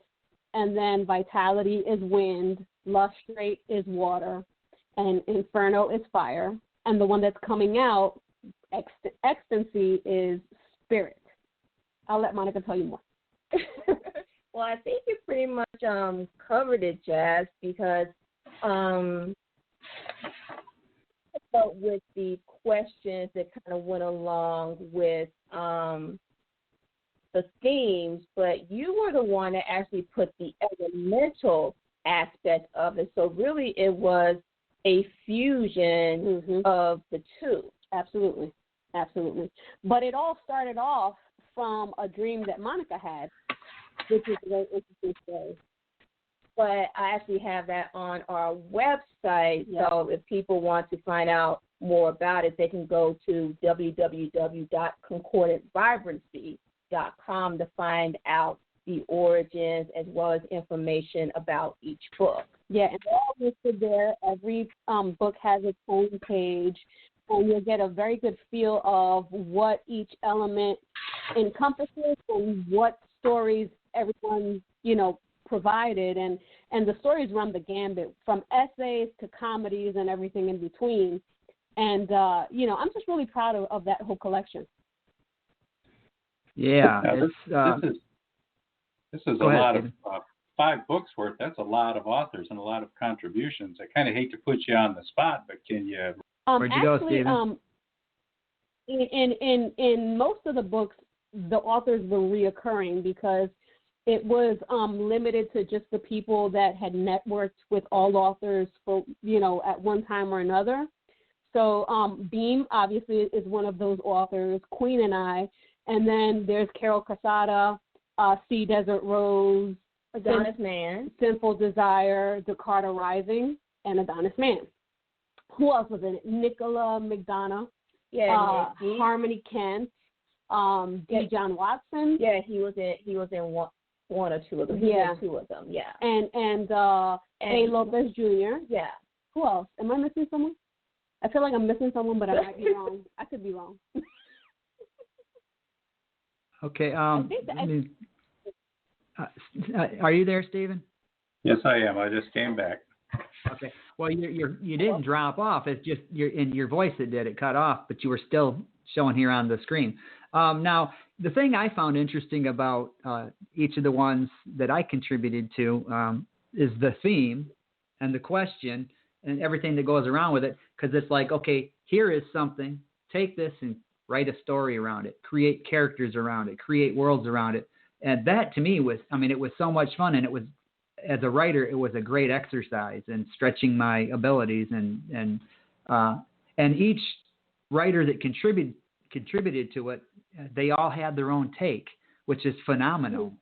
and then Vitality is wind, Lustrate is water, and Inferno is fire. And the one that's coming out, Ecstasy, is spirit. I'll let Monica tell you more. Well, I think you pretty much covered it, Jazz, because with the questions that kind of went along with the themes, but you were the one that actually put the elemental aspect of it. So really it was a fusion of the two. Absolutely. But it all started off from a dream that Monica had, which is a very interesting story. But I actually have that on our website, so if people want to find out more about it, they can go to www.concordantvibrancy.com to find out the origins as well as information about each book. Yeah, and they're all listed there. Every book has its own page, and you'll get a very good feel of what each element encompasses and what stories everyone, provided. And the stories run the gambit, from essays to comedies and everything in between. And, I'm just really proud of that whole collection. Yeah. This is a lot of 5 books worth. That's a lot of authors and a lot of contributions. I kind of hate to put you on the spot, but can you? Where'd you go, Stephen? In most of the books, the authors were reoccurring because it was limited to just the people that had networked with all authors for, at one time or another. So Beem obviously is one of those authors, Queen and I, and then there's Carol Casada, Sea Desert Rose, Adonis Man, Sinful Desire, Dakota Rising, and Adonis Man. Who else was in it? Nicola McDonough, Harmony Kent, D. John Watson. Yeah, he was in one. one or two of them. Yeah. Two of them. Yeah. And A. Lopez Jr. Yeah. Who else? Am I missing someone? I feel like I'm missing someone, but I might be wrong. I could be wrong. Okay. I think Are you there, Stephen? Yes, I am. I just came back. Okay. Well, you didn't drop off. It's just your voice that did it cut off, but you were still showing here on the screen. Now, the thing I found interesting about each of the ones that I contributed to is the theme and the question and everything that goes around with it, because it's like, okay, here is something. Take this and write a story around it, create characters around it, create worlds around it. And that to me was, it was so much fun, and it was, as a writer, it was a great exercise in stretching my abilities, and each writer that contributed to it, they all had their own take, which is phenomenal.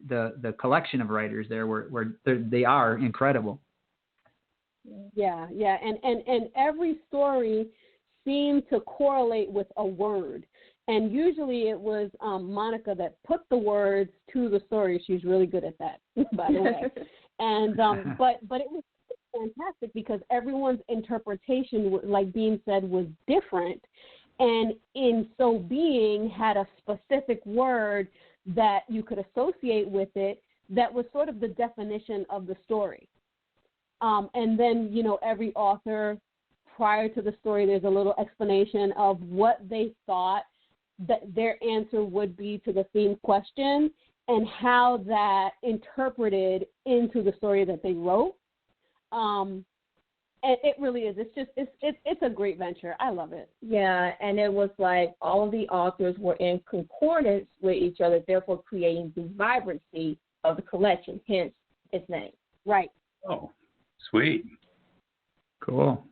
The collection of writers there they are incredible. Yeah, and every story seemed to correlate with a word. And usually it was Monica that put the words to the story. She's really good at that, by the way. And but it was fantastic because everyone's interpretation, like Beem said, was different, and in so being had a specific word that you could associate with it that was sort of the definition of the story. And then, every author prior to the story, there's a little explanation of what they thought that their answer would be to the theme question and how that interpreted into the story that they wrote. And it really is. It's a great venture. I love it. Yeah, and it was like all of the authors were in concordance with each other, therefore creating the vibrancy of the collection, hence its name. Right. Oh, sweet. Cool.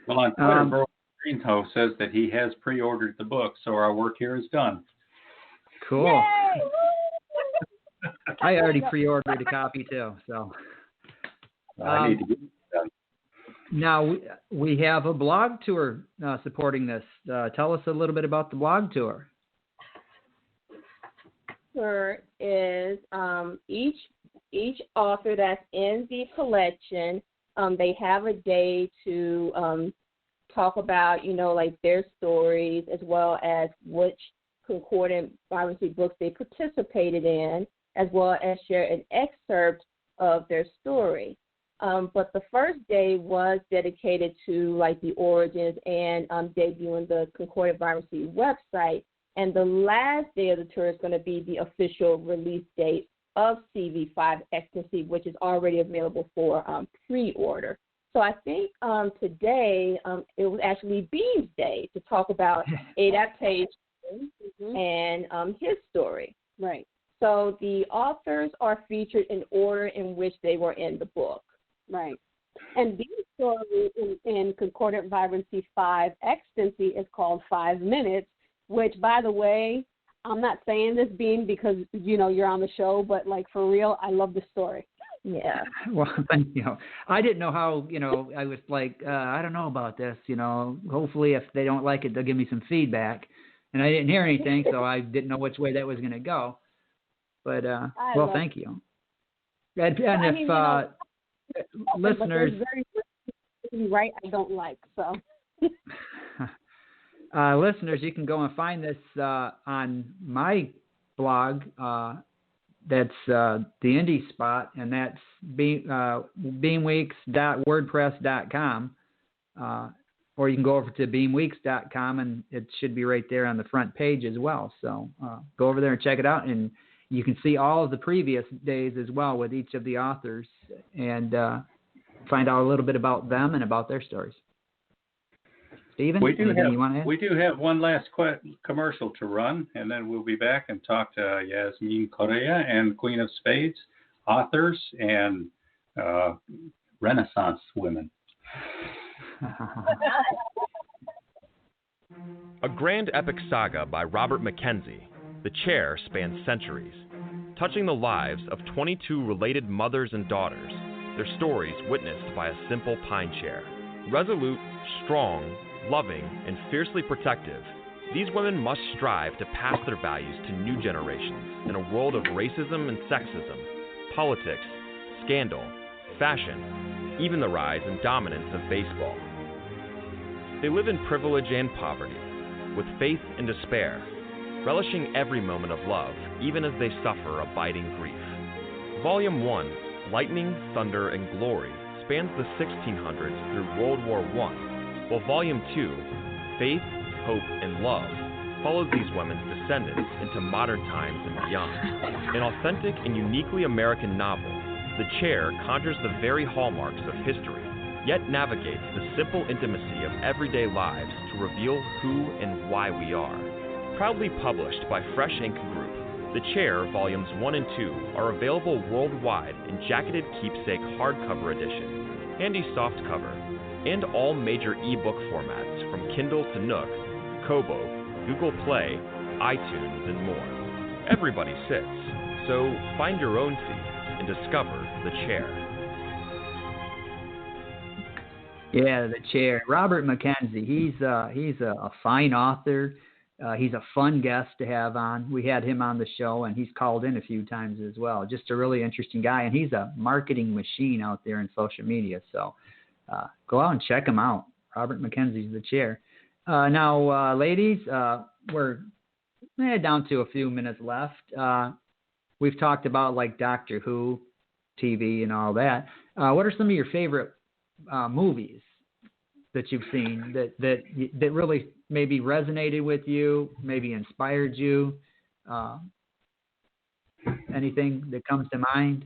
Well, on Twitter, Bro Greenhoe says that he has pre-ordered the book, so our work here is done. Cool. I already pre-ordered a copy too, so. I need to get it done. Now, we have a blog tour supporting this. Tell us a little bit about the blog tour. Tour is each author that's in the collection, they have a day to talk about, like their stories as well as which concordant vibrancy books they participated in, as well as share an excerpt of their story. But the first day was dedicated to like the origins and debuting the Concordant Vibrancy website. And the last day of the tour is going to be the official release date of CV5 Ecstasy, which is already available for pre-order. So I think today it was actually Beem's day to talk about adaptation and his story. Right. So the authors are featured in order in which they were in the book. Right. And Beem's story in Concordant Vibrancy 5 Ecstasy is called 5 Minutes, which, by the way, I'm not saying this, Beem, because, you're on the show, but, like, for real, I love the story. Yeah. Well, I didn't know how, I was like, I don't know about this, hopefully if they don't like it, they'll give me some feedback. And I didn't hear anything, so I didn't know which way that was going to go. But, well, thank you. And if listeners... Very right, I don't like, so... listeners, you can go and find this on my blog. That's the Indie Spot, and that's beamweeks.wordpress.com. Or you can go over to beamweeks.com, and it should be right there on the front page as well. So go over there and check it out, and you can see all of the previous days as well with each of the authors and find out a little bit about them and about their stories. Stephen, we do have one last commercial to run, and then we'll be back and talk to Yasmin Correa and Queen of Spades, authors and Renaissance women. A grand epic saga by Robert Mackenzie, The Chair spans centuries, touching the lives of 22 related mothers and daughters, their stories witnessed by a simple pine chair. Resolute, strong, loving, and fiercely protective, These women must strive to pass their values to new generations in a world of racism and sexism, politics, scandal, fashion, even the rise and dominance of baseball. They live in privilege and poverty, with faith and despair, relishing every moment of love, even as they suffer abiding grief. Volume 1, Lightning, Thunder, and Glory, spans the 1600s through World War I, while Volume 2, Faith, Hope, and Love, follows these women's descendants into modern times and beyond. An authentic and uniquely American novel, The Chair conjures the very hallmarks of history, yet navigates the simple intimacy of everyday lives to reveal who and why we are. Proudly published by Fresh Ink Group, The Chair Volumes 1 and 2 are available worldwide in jacketed keepsake hardcover edition, handy softcover, and all major ebook formats from Kindle to Nook, Kobo, Google Play, iTunes, and more. Everybody sits, so find your own seat and discover The Chair. Yeah, The Chair. Robert McKenzie. He's a fine author. He's a fun guest to have on. We had him on the show, and he's called in a few times as well. Just a really interesting guy, and he's a marketing machine out there in social media. So go out and check him out. Robert McKenzie's The Chair. Now, ladies, we're down to a few minutes left. We've talked about like Doctor Who, TV, and all that. What are some of your favorite movies that you've seen that really maybe resonated with you, maybe inspired you? Anything that comes to mind?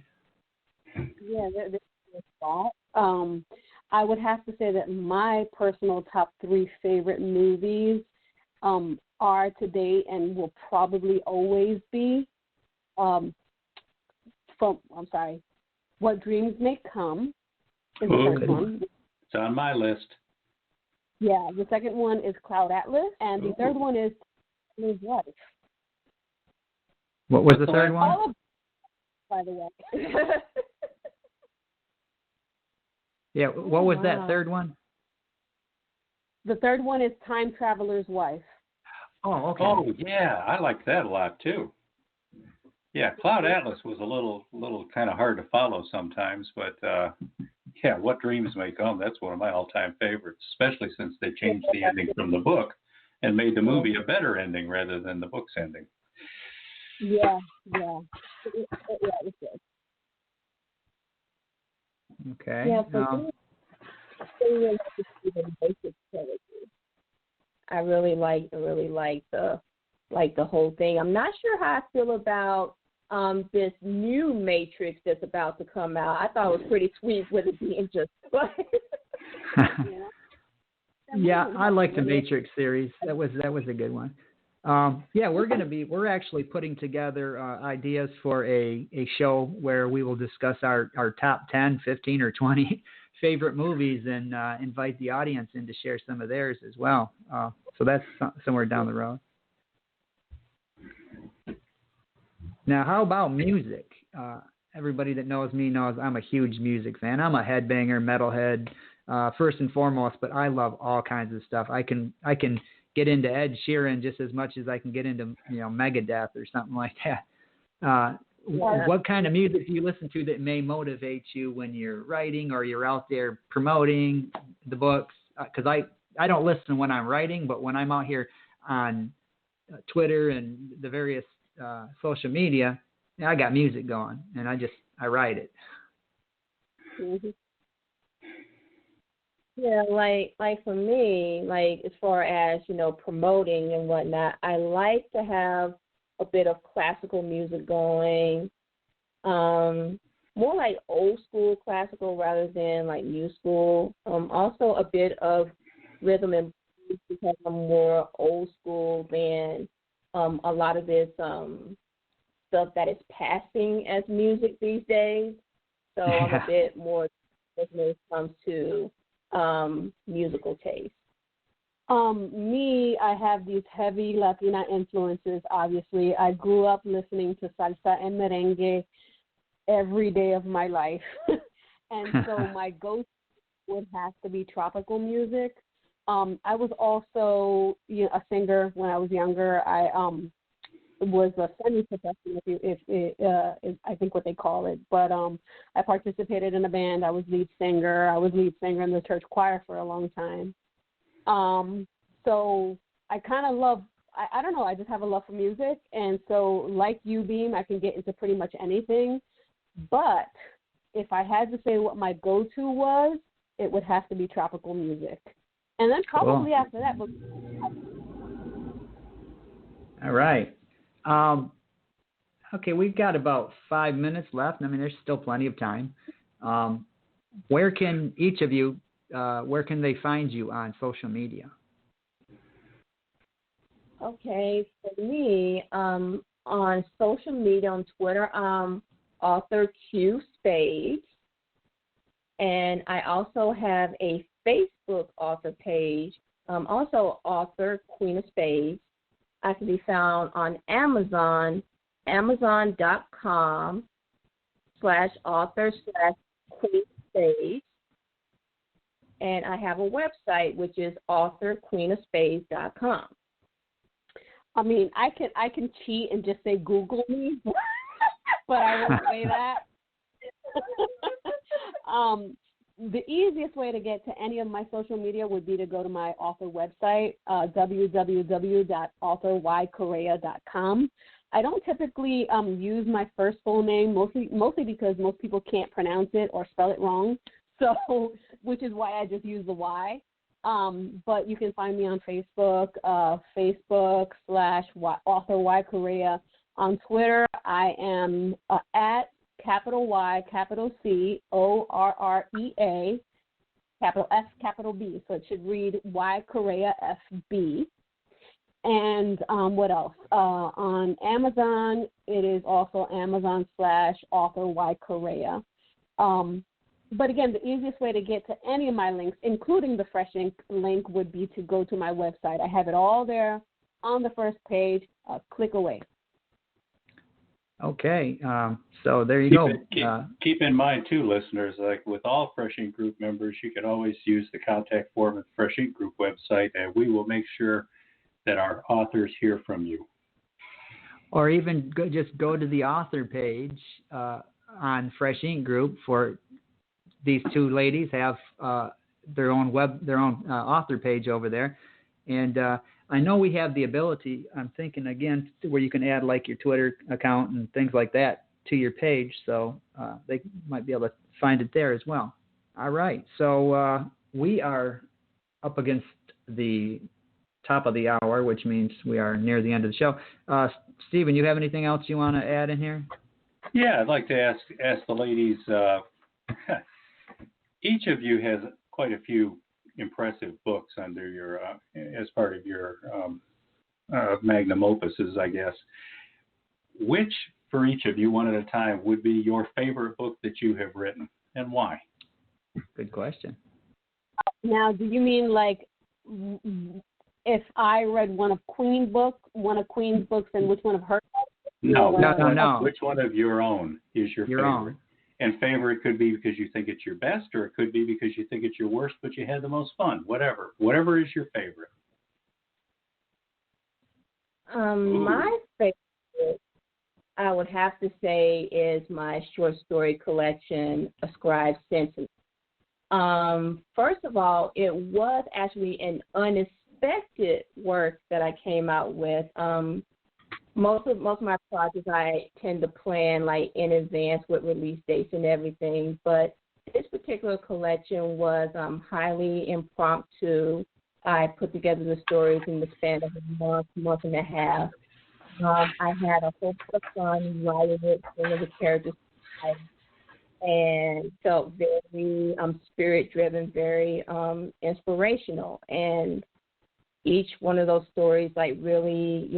Yeah, there's a lot. I would have to say that my personal top 3 favorite movies are to date and will probably always be What Dreams May Come is the first one. It's on my list. Yeah, the second one is Cloud Atlas, and the third one is His Wife. What was the third one? All of, by the way. Yeah, what was that third one? The third one is Time Traveler's Wife. Oh, okay. Oh, yeah, I like that a lot too. Yeah, Cloud Atlas was a little kind of hard to follow sometimes, but yeah, What Dreams May Come, that's one of my all-time favorites, especially since they changed the ending from the book and made the movie a better ending rather than the book's ending. Yeah. It was good. Okay. Yeah, I really like the whole thing. I'm not sure how I feel about this new Matrix that's about to come out. I thought it was pretty sweet with it being just Yeah, I like the Matrix series. That was a good one. Yeah, we're actually putting together ideas for a show where we will discuss our top 10, 15, or 20 favorite movies and invite the audience in to share some of theirs as well. So that's somewhere down the road. Now, how about music? Everybody that knows me knows I'm a huge music fan. I'm a headbanger, metalhead, first and foremost, but I love all kinds of stuff. I can get into Ed Sheeran just as much as I can get into Megadeth or something like that. What kind of music do you listen to that may motivate you when you're writing or you're out there promoting the books? Because I don't listen when I'm writing, but when I'm out here on Twitter and the various social media, I got music going and I write it. Mm-hmm. Yeah, like for me, like as far as, promoting and whatnot, I like to have a bit of classical music going, more like old school classical rather than like new school. Also a bit of rhythm and blues because I'm more old school than a lot of this stuff that is passing as music these days. So I'm a bit more when it comes to musical taste. Me, I have these heavy Latina influences, obviously. I grew up listening to salsa and merengue every day of my life. And so my go-to would have to be tropical music. I was also a singer when I was younger. I was a semi-professional, if I think what they call it. But I participated in a band. I was lead singer. I was lead singer in the church choir for a long time. So I kind of love, I don't know, I just have a love for music. And so like you, Beem, I can get into pretty much anything. But if I had to say what my go-to was, it would have to be tropical music. And then probably after that. But... All right. Okay, we've got about 5 minutes left. I mean, there's still plenty of time. Where can each of you, where can they find you on social media? Okay, for me, on social media, on Twitter, author Q Spade. And I also have a Facebook author page, also author Queen of Spades. I can be found on Amazon, amazon.com/author/Queen Spades. And I have a website, which is authorqueenofspades.com. I mean, I can cheat and just say Google me, but I won't say that. The easiest way to get to any of my social media would be to go to my author website, www.authorcorrea.com. I don't typically use my first full name, mostly because most people can't pronounce it or spell it wrong, so which is why I just use the Y. But you can find me on Facebook, Facebook/author Y Correa. On Twitter, I am at capital Y, capital C, ORREA, capital S, capital B. So it should read Y Correa FB. And what else? On Amazon, it is also Amazon/author Y Correa. But again, the easiest way to get to any of my links, including the Fresh Ink link, would be to go to my website. I have it all there on the first page. Click away. Okay, so there you go. Keep in mind, too, listeners, like with all Fresh Ink Group members, you can always use the contact form at the Fresh Ink Group website, and we will make sure that our authors hear from you. Or even just go to the author page on Fresh Ink Group. For these two ladies have their own author page over there, and I know we have the ability, I'm thinking again, where you can add like your Twitter account and things like that to your page, so they might be able to find it there as well. All right, so we are up against the top of the hour, which means we are near the end of the show. Stephen, you have anything else you want to add in here? Yeah, I'd like to ask the ladies, each of you has quite a few impressive books under your as part of your magnum opuses, I guess. Which, for each of you, one at a time, would be your favorite book that you have written, and why? Good question. Now, do you mean like if I read one of Queen's books, and which one of her books? No. Which one of your own is your favorite? Own. And favorite could be because you think it's your best, or it could be because you think it's your worst, but you had the most fun. Whatever is your favorite. My favorite, I would have to say, is my short story collection, A Scribe's Sentence. First of all, it was actually an unexpected work that I came out with. Most of my projects I tend to plan like in advance with release dates and everything, but this particular collection was highly impromptu. I put together the stories in the span of a month and a half. I had a whole lot of fun writing it, one of the characters, and felt very spirit-driven, very inspirational. And each one of those stories, really,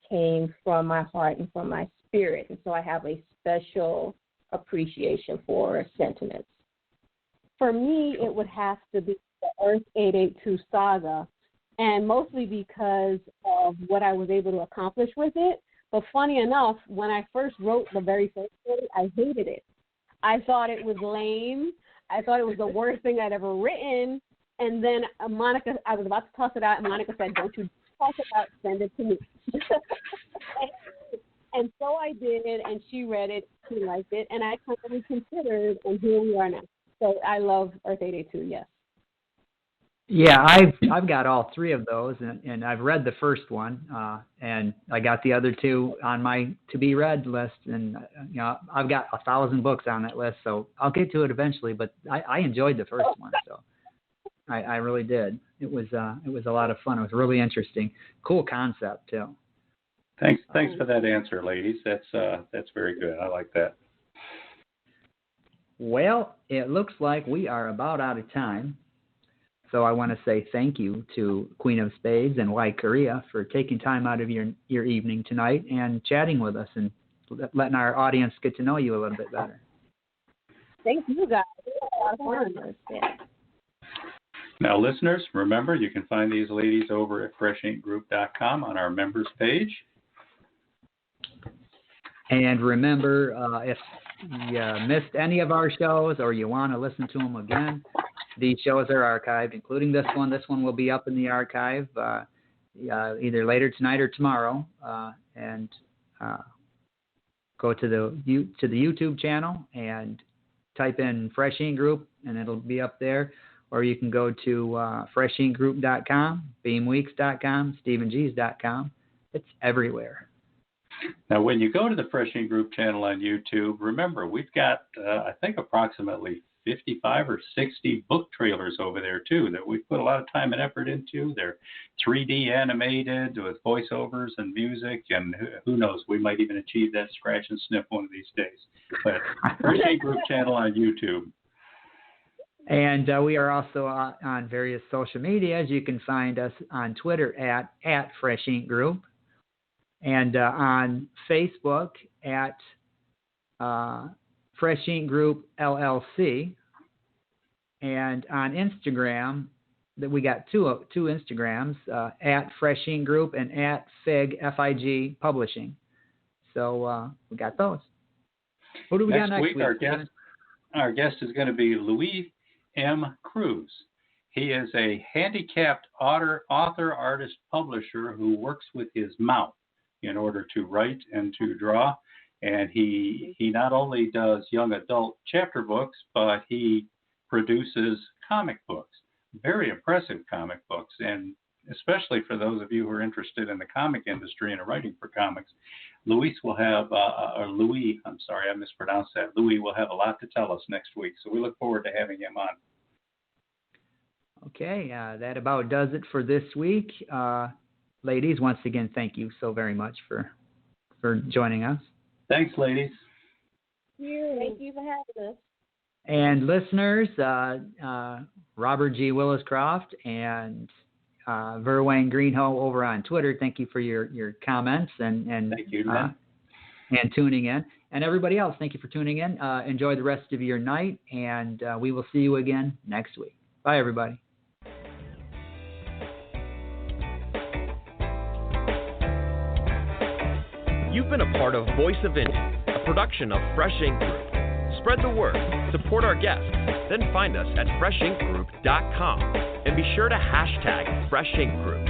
came from my heart and from my spirit. And so I have a special appreciation for sentiments. For me, it would have to be the Earth 882 saga, and mostly because of what I was able to accomplish with it. But funny enough, when I first wrote the very first story, I hated it. I thought it was lame. I thought it was the worst thing I'd ever written. And then Monica, I was about to toss it out, and Monica said, "Don't you toss it out, send it to me." And so I did, and she read it, she liked it, and I kind of reconsidered, and here we are now. So I love Earth 882, yes. Yeah, I've got all three of those, and I've read the first one, and I got the other two on my to-be-read list, and I've got 1,000 books on that list, so I'll get to it eventually. But I enjoyed the first one, so I really did. It was a lot of fun. It was really interesting, cool concept too. Thanks for that answer, ladies. That's very good. I like that. Well, it looks like we are about out of time. So I want to say thank you to Queen of Spades and Correa for taking time out of your evening tonight and chatting with us and letting our audience get to know you a little bit better. Thank you, guys. It was a lot of fun. Now, listeners, remember you can find these ladies over at freshinkgroup.com on our members page. And remember, if you missed any of our shows or you want to listen to them again, these shows are archived, including this one. This one will be up in the archive either later tonight or tomorrow. And go to the YouTube channel and type in Fresh Ink Group, and it'll be up there. Or you can go to freshinkgroup.com, beamweeks.com, stephengs.com. It's everywhere. Now, when you go to the Fresh Ink Group channel on YouTube, remember, we've got, I think, approximately 55 or 60 book trailers over there, too, that we've put a lot of time and effort into. They're 3D animated with voiceovers and music, and who knows, we might even achieve that scratch and sniff one of these days. But Fresh Ink Group channel on YouTube. And we are also on various social medias. You can find us on Twitter at Fresh Ink Group, and on Facebook at Fresh Ink Group LLC, and on Instagram that we got two Instagrams at Fresh Ink Group and at FIG Publishing. So we got those. Who do we got next week? Our guest is going to be Louis M. Cruz. He is a handicapped author, artist, publisher who works with his mouth in order to write and to draw. And he not only does young adult chapter books, but he produces comic books, very impressive comic books. And especially for those of you who are interested in the comic industry and writing for comics, Louis will have a lot to tell us next week. So we look forward to having him on. Okay, that about does it for this week. Ladies, once again, thank you so very much for joining us. Thanks, ladies. Thank you for having us. And listeners, Robert G. Williscroft and Verwayne Greenhoe over on Twitter, thank you for your comments and thank you, and tuning in. And everybody else, thank you for tuning in. Enjoy the rest of your night, and we will see you again next week. Bye, everybody. You've been a part of Voice of Indie, a production of Fresh Ink Group. Spread the word, support our guests, then find us at freshinkgroup.com and be sure to hashtag Fresh Ink Group.